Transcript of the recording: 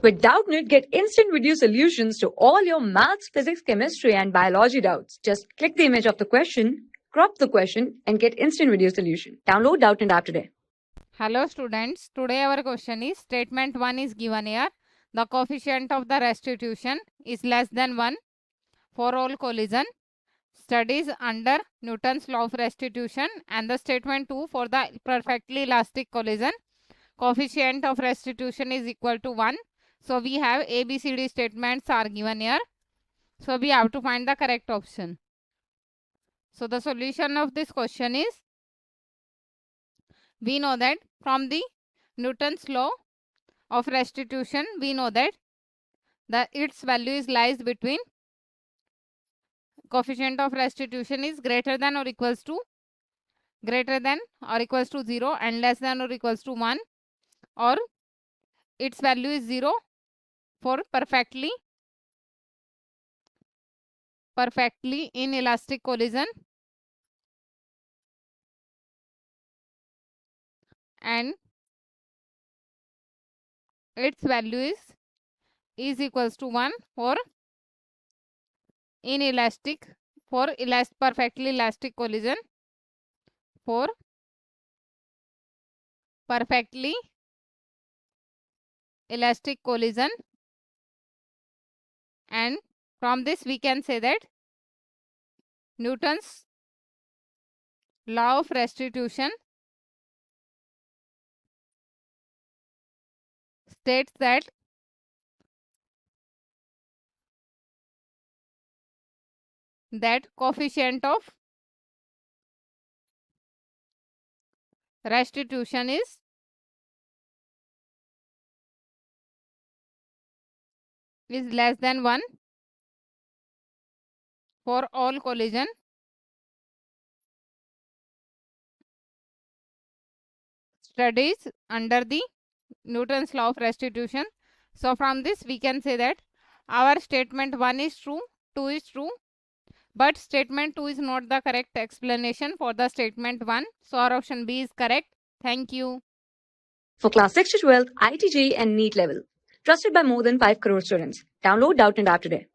With Doubtnut, get instant video solutions to all your maths, physics, chemistry, and biology doubts. Just click the image of the question, crop the question, and get instant video solution. Download Doubtnut app today. Hello students, today our question is statement 1 is given here. The coefficient of the restitution is less than 1 for all collision. Studies under Newton's law of restitution, and the statement 2 for the perfectly elastic collision. Coefficient of restitution is equal to 1. So we have ABCD statements are given here. So we have to find the correct option. So the solution of this question is, we know that from the Newton's law of restitution, we know that its value is lies between coefficient of restitution is greater than or equals to 0 and less than or equals to 1, or its value is 0 for perfectly inelastic collision, and its value is equals to 1 for perfectly elastic collision, for perfectly elastic collision. And from this we can say that Newton's law of restitution states that coefficient of restitution is less than 1 for all collision. Studies under the Newton's law of restitution. So from this we can say that our statement 1 is true, 2 is true, but statement 2 is not the correct explanation for the statement 1. So our option B is correct. Thank you. For class 6 to 12, IIT JEE and NEET level. Trusted by more than 5 crore students. Download Doubtnut app today.